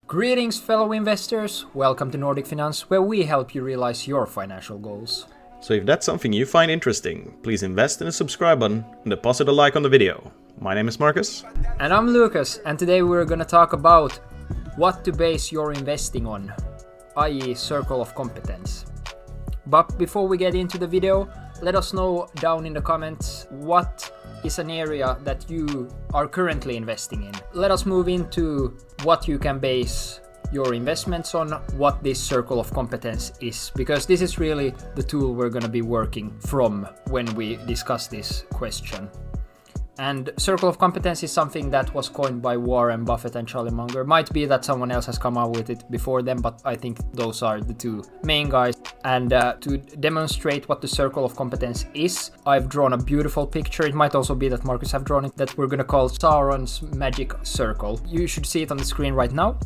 Greetings, fellow investors. Welcome to Nordic Finance, where we help you realize your financial goals. So if that's something you find interesting, please invest in the subscribe button and deposit a like on the video. My name is Markus. And I'm Lucas, and today we're going to talk about what to base your investing on, i.e. Circle of Competence. But before we get into the video, let us know down in the comments what is an area that you are currently investing in. Let us move into what you can base your investments on, what this Circle of Competence is, because this is really the tool we're going to be working from when we discuss this question. And Circle of Competence is something that was coined by Warren Buffett and Charlie Munger. Might be that someone else has come out with it before them, but I think those are the two main guys. And to demonstrate what the Circle of Competence is, I've drawn a beautiful picture. It might also be that Markus have drawn it, that we're going to call Sauron's magic circle. You should see it on the screen right now.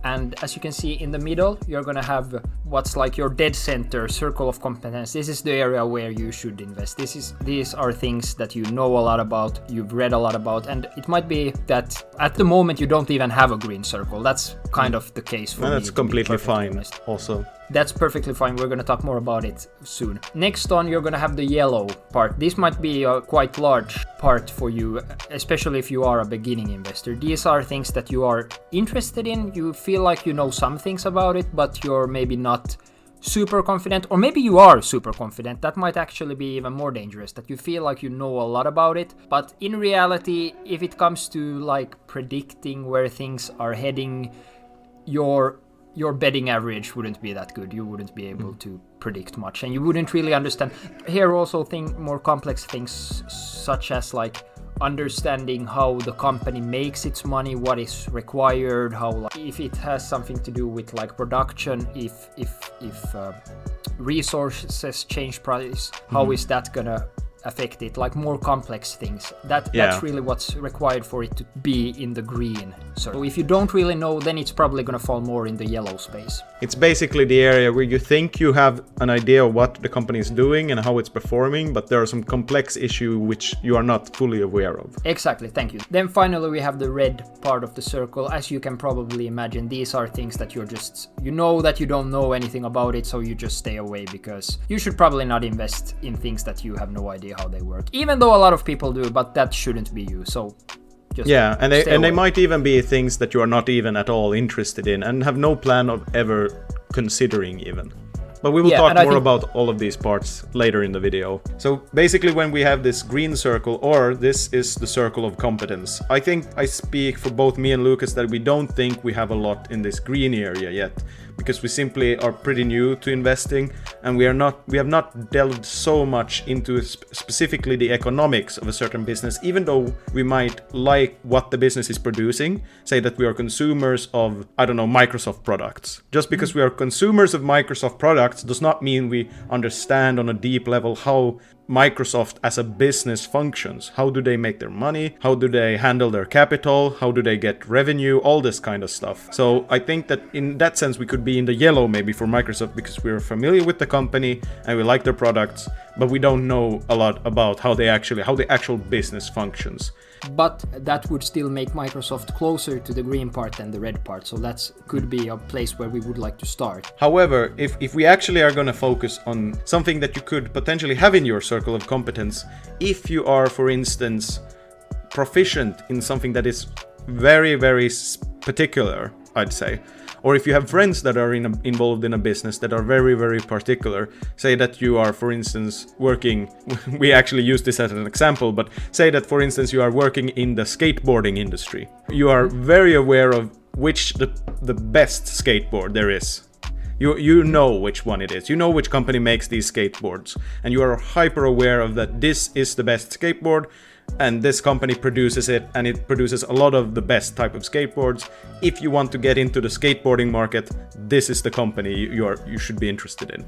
And as you can see in the middle, you're going to have what's like your dead center Circle of Competence. This is the area where you should invest. These are things that you know a lot about, you've read a lot about, and it might be that at the moment you don't even have a green circle. That's kind of the case for me. That's completely fine also. That's perfectly fine. We're going to talk more about it soon. Next on, you're going to have the yellow part. This might be a quite large part for you, especially if you are a beginning investor. These are things that you are interested in. You feel like you know some things about it, but you're maybe not super confident, or maybe you are super confident. That might actually be even more dangerous, that you feel like you know a lot about it, but in reality, if it comes to like predicting where things are heading, your betting average wouldn't be that good. You wouldn't be able to predict much, and you wouldn't really understand. Here also think more complex things, such as like understanding how the company makes its money, what is required, how like, if it has something to do with like production, if resources change price, how is that gonna affect it, like more complex things. That's really what's required for it to be in the green. So if you don't really know, then it's probably going to fall more in the yellow space. It's basically the area where you think you have an idea of what the company is doing and how it's performing, but there are some complex issues which you are not fully aware of. Exactly, thank you. Then finally we have the red part of the circle. As you can probably imagine, these are things that you know that you don't know anything about it, so you just stay away, because you should probably not invest in things that you have no idea how they work, even though a lot of people do, but that shouldn't be you. So just they might even be things that you are not even at all interested in and have no plan of ever considering even. But we will talk more about all of these parts later in the video. So basically when we have this green circle, or this is the Circle of Competence, I think I speak for both me and Lucas that we don't think we have a lot in this green area yet, because we simply are pretty new to investing, and we have not delved so much into specifically the economics of a certain business, even though we might like what the business is producing. Say that we are consumers of, I don't know, Microsoft products. Just because we are consumers of Microsoft products does not mean we understand on a deep level how Microsoft as a business functions. How do they make their money? How do they handle their capital? How do they get revenue? All this kind of stuff. So I think that in that sense we could be in the yellow maybe for Microsoft, because we're familiar with the company and we like their products, but we don't know a lot about how the actual business functions. But that would still make Microsoft closer to the green part than the red part, so that could be a place where we would like to start. However, if we actually are going to focus on something that you could potentially have in your Circle of Competence, if you are, for instance, proficient in something that is very, very particular, I'd say, or if you have friends that are involved in a business that are very, very particular, say that you are, for instance, working, we actually use this as an example, but say that, for instance, you are working in the skateboarding industry. You are very aware of which the best skateboard there is. You know which one it is. You know which company makes these skateboards, and you are hyper aware of that this is the best skateboard, and this company produces it, and it produces a lot of the best type of skateboards. If you want to get into the skateboarding market, this is the company you should be interested in.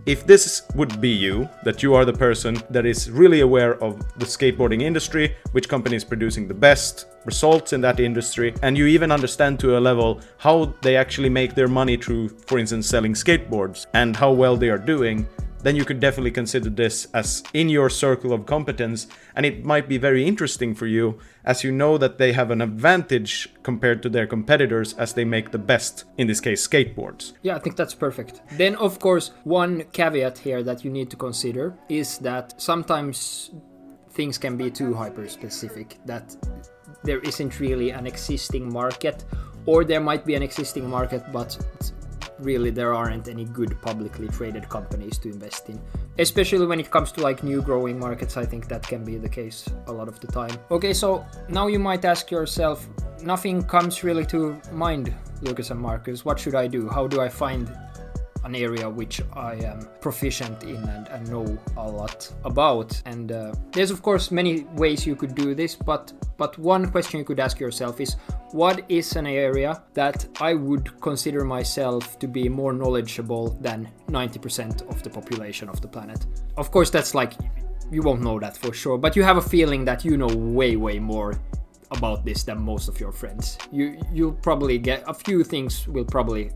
If this would be you, that you are the person that is really aware of the skateboarding industry, which company is producing the best results in that industry, and you even understand to a level how they actually make their money through, for instance, selling skateboards and how well they are doing, then you could definitely consider this as in your circle of competence, and it might be very interesting for you as you know that they have an advantage compared to their competitors as they make the best, in this case, skateboards. Yeah, I think that's perfect. Then, of course, one caveat here that you need to consider is that sometimes things can be too hyper-specific, that there isn't really an existing market, or there might be an existing market, but really there aren't any good publicly traded companies to invest in. Especially when it comes to like new growing markets, I think that can be the case a lot of the time. Okay, so now you might ask yourself, nothing comes really to mind, Lucas and Markus. What should I do? How do I find an area which I am proficient in and know a lot about? And there's of course many ways you could do this, but one question you could ask yourself is, what is an area that I would consider myself to be more knowledgeable than 90% of the population of the planet? Of course, that's like, you won't know that for sure, but you have a feeling that you know way more about this than most of your friends. You'll probably get a few things will probably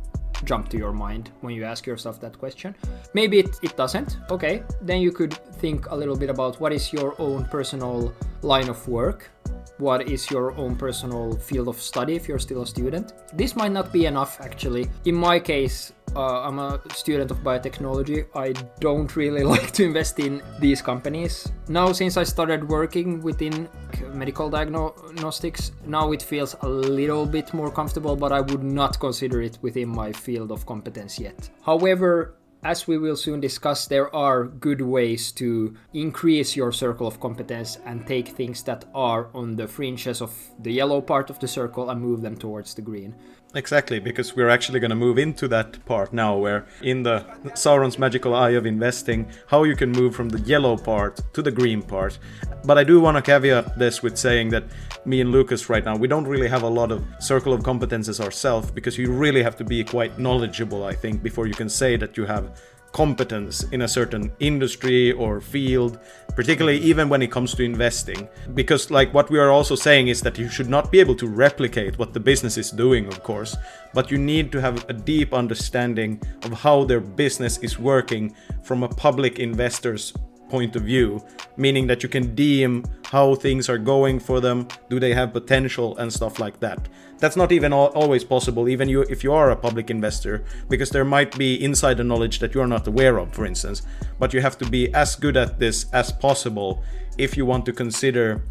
jump to your mind when you ask yourself that question. Maybe it doesn't. Okay, then you could think a little bit about what is your own personal line of work, what is your own personal field of study if you're still a student. This might not be enough actually. In my case, I'm a student of biotechnology. I don't really like to invest in these companies. Now, since I started working within medical diagnostics, now it feels a little bit more comfortable, but I would not consider it within my field of competence yet. However, as we will soon discuss, there are good ways to increase your circle of competence and take things that are on the fringes of the yellow part of the circle and move them towards the green. Exactly, because we're actually going to move into that part now, where in the Sauron's magical eye of investing, how you can move from the yellow part to the green part. But I do want to caveat this with saying that me and Lucas right now, we don't really have a lot of circle of competences ourselves, because you really have to be quite knowledgeable, I think, before you can say that you have competence in a certain industry or field, particularly even when it comes to investing. Because like what we are also saying is that you should not be able to replicate what the business is doing, of course, but you need to have a deep understanding of how their business is working from a public investor's point of view, meaning that you can deem how things are going for them, do they have potential and stuff like that. That's not even always possible, even if you are a public investor, because there might be insider knowledge that you are not aware of, for instance. But you have to be as good at this as possible if you want to consider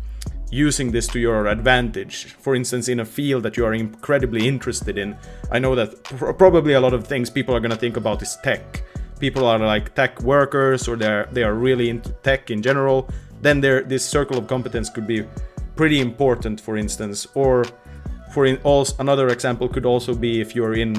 using this to your advantage. For instance, in a field that you are incredibly interested in. I know that probably a lot of things people are going to think about is tech. People are like tech workers, or they are really into tech in general. Then this circle of competence could be pretty important, for instance. Or another example could also be if you're in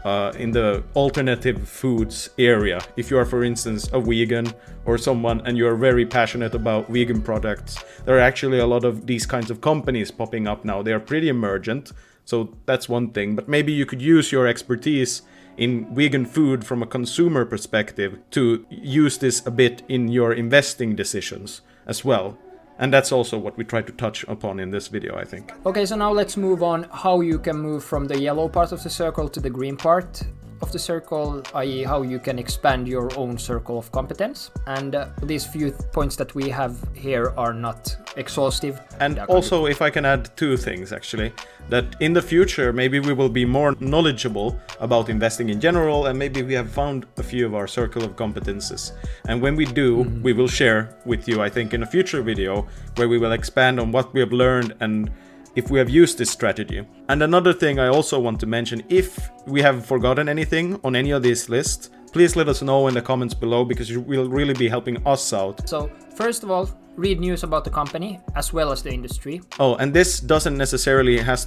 the alternative foods area. If you are, for instance, a vegan or someone and you're very passionate about vegan products, there are actually a lot of these kinds of companies popping up now. They are pretty emergent, so that's one thing. But maybe you could use your expertise in vegan food from a consumer perspective to use this a bit in your investing decisions as well. And that's also what we try to touch upon in this video, I think. Okay, so now let's move on how you can move from the yellow part of the circle to the green part of the circle, i.e. how you can expand your own circle of competence. And these few points that we have here are not exhaustive. And also, if I can add two things, actually, that in the future, maybe we will be more knowledgeable about investing in general, and maybe we have found a few of our circle of competences. And when we do, we will share with you, I think, in a future video, where we will expand on what we have learned and if we have used this strategy. And another thing I also want to mention, if we have forgotten anything on any of these lists, please let us know in the comments below, because you will really be helping us out. So, first of all, read news about the company as well as the industry. Oh, and this doesn't necessarily have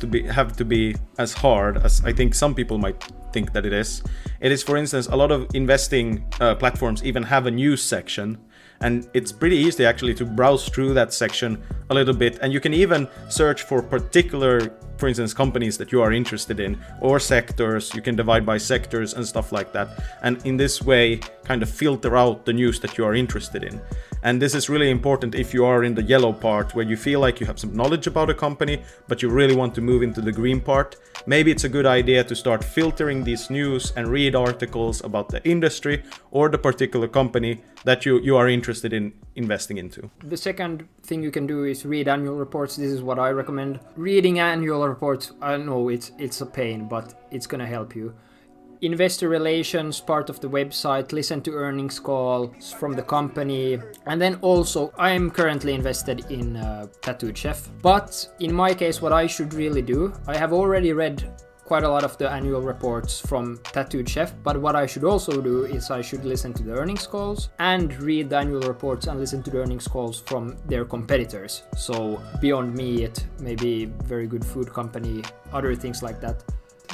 to be as hard as I think some people might think that it is. It is, for instance, a lot of investing platforms even have a news section. And it's pretty easy actually to browse through that section a little bit, and you can even search for particular for instance, companies that you are interested in, or sectors. You can divide by sectors and stuff like that. And in this way, kind of filter out the news that you are interested in. And this is really important if you are in the yellow part, where you feel like you have some knowledge about a company, but you really want to move into the green part. Maybe it's a good idea to start filtering these news and read articles about the industry or the particular company that you are interested in investing into. The second thing you can do is read annual reports. This is what I recommend. Reading annual reports, I know it's a pain, but it's gonna help you. Investor relations part of the website, listen to earnings calls from the company, and then also I am currently invested in Tattooed Chef. But in my case, what I should really do, I have already read quite a lot of the annual reports from Tattooed Chef, but what I should also do is I should listen to the earnings calls and read the annual reports and listen to the earnings calls from their competitors. So Beyond Meat, maybe very good food company, other things like that.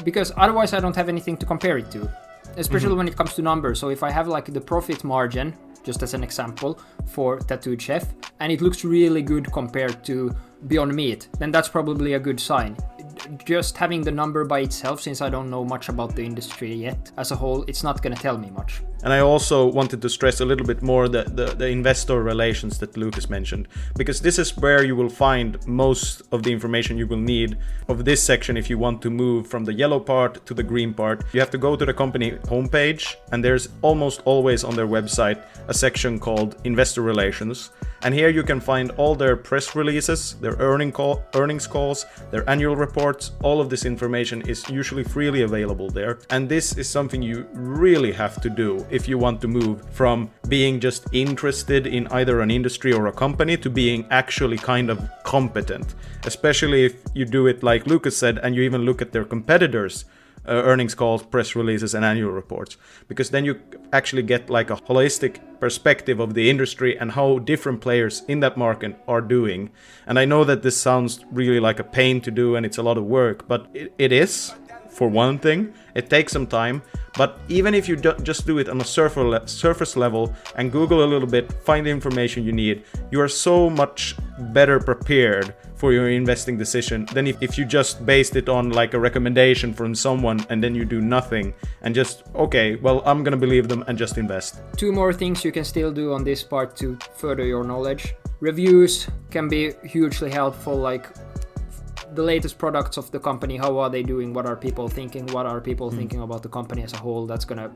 Because otherwise I don't have anything to compare it to, especially when it comes to numbers. So if I have like the profit margin, just as an example, for Tattooed Chef, and it looks really good compared to Beyond Meat, then that's probably a good sign. Just having the number by itself, since I don't know much about the industry yet as a whole, it's not going to tell me much. And I also wanted to stress a little bit more the investor relations that Lucas mentioned, because this is where you will find most of the information you will need of this section if you want to move from the yellow part to the green part. You have to go to the company homepage, and there's almost always on their website a section called Investor Relations. And here you can find all their press releases, their earnings calls, their annual reports. All of this information is usually freely available there. And this is something you really have to do if you want to move from being just interested in either an industry or a company to being actually kind of competent. Especially if you do it like Lucas said, and you even look at their competitors' earnings calls, press releases, and annual reports, because then you actually get like a holistic perspective of the industry and how different players in that market are doing. And I know that this sounds really like a pain to do and it's a lot of work, but it is. For one thing, it takes some time, but even if you just do it on a surface level and Google a little bit, find the information you need, you are so much better prepared for your investing decision than if you just based it on like a recommendation from someone and then you do nothing and just, okay, well, I'm gonna believe them and just invest. Two more things you can still do on this part to further your knowledge. Reviews can be hugely helpful, like the latest products of the company, how are they doing, what are people thinking, thinking about the company as a whole. That's gonna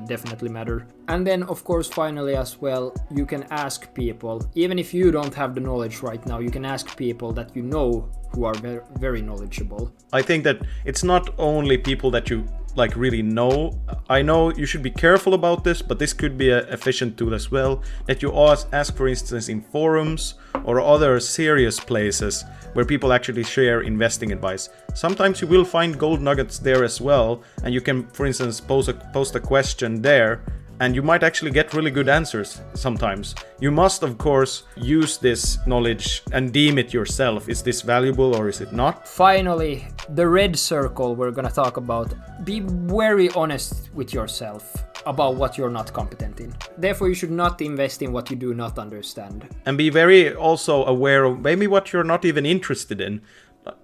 definitely matter. And then of course finally as well, you can ask people, even if you don't have the knowledge right now, you can ask people that you know who are very, very knowledgeable. I think that it's not only people that you like really know. I know you should be careful about this, but this could be an efficient tool as well, that you ask for instance in forums or other serious places where people actually share investing advice. Sometimes you will find gold nuggets there as well, and you can, for instance, post a question there, and you might actually get really good answers sometimes. You must, of course, use this knowledge and deem it yourself. Is this valuable or is it not? Finally, the red circle we're gonna talk about. Be very honest with yourself about what you're not competent in. Therefore, you should not invest in what you do not understand. And be very also aware of maybe what you're not even interested in.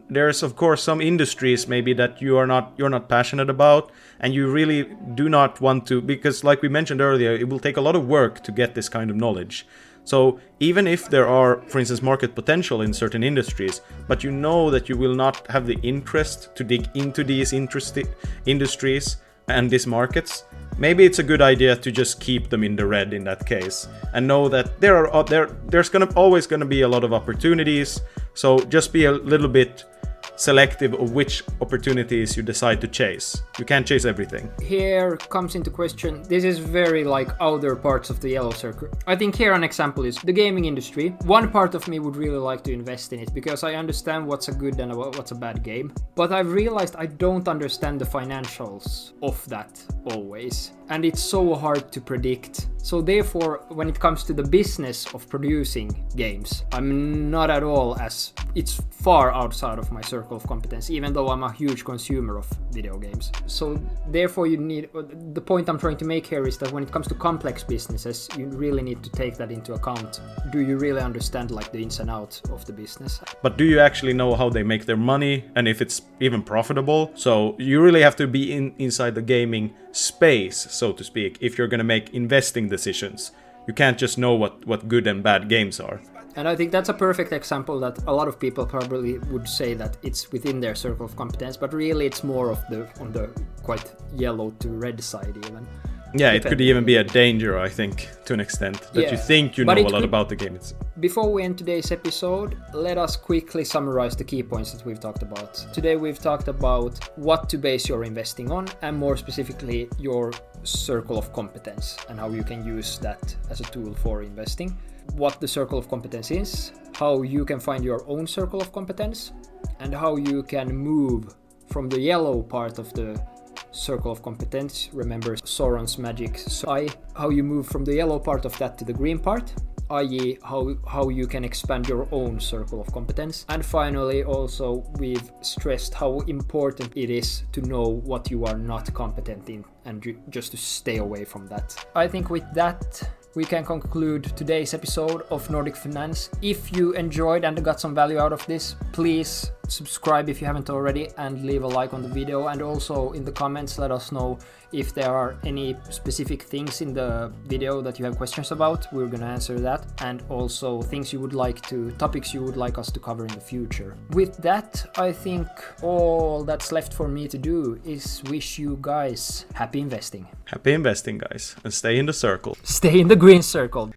There's of course some industries maybe that you're not passionate about, and you really do not want to, because like we mentioned earlier, it will take a lot of work to get this kind of knowledge. So even if there are, for instance, market potential in certain industries, but you know that you will not have the interest to dig into these industries and these markets, maybe it's a good idea to just keep them in the red in that case, and know that there's always gonna be a lot of opportunities. So just be a little bit selective of which opportunities you decide to chase. You can't chase everything. Here comes into question, this is very like other parts of the yellow circle. I think here an example is the gaming industry. One part of me would really like to invest in it because I understand what's a good and what's a bad game. But I've realized I don't understand the financials of that always. And it's so hard to predict So therefore, when it comes to the business of producing games, I'm not at all it's far outside of my circle of competence, even though I'm a huge consumer of video games. So therefore the point I'm trying to make here is that when it comes to complex businesses, you really need to take that into account. Do you really understand like the ins and outs of the business? But do you actually know how they make their money and if it's even profitable? So you really have to be inside the gaming space, so to speak, if you're going to make investing decisions. You can't just know what good and bad games are. And I think that's a perfect example that a lot of people probably would say that it's within their circle of competence, but really it's more on the quite yellow to red side even. Yeah, it could even be a danger, I think, to an extent, that you think you know a lot about the game. Before we end today's episode, let us quickly summarize the key points that we've talked about. Today we've talked about what to base your investing on, and more specifically your circle of competence and how you can use that as a tool for investing. What the circle of competence is, how you can find your own circle of competence, and how you can move from the yellow part of the circle of competence, remember Sauron's magic eye, how you move from the yellow part of that to the green part, i.e. how you can expand your own circle of competence. And finally, also we've stressed how important it is to know what you are not competent in and just to stay away from that. I think with that we can conclude today's episode of Nordic Finance. If you enjoyed and got some value out of this, please subscribe if you haven't already and leave a like on the video, and also in the comments let us know if there are any specific things in the video that you have questions about. We're gonna answer that, and also topics you would like us to cover in the future. With that, I think all that's left for me to do is wish you guys happy investing. Happy investing, guys, and stay in the circle. Stay in the green circle.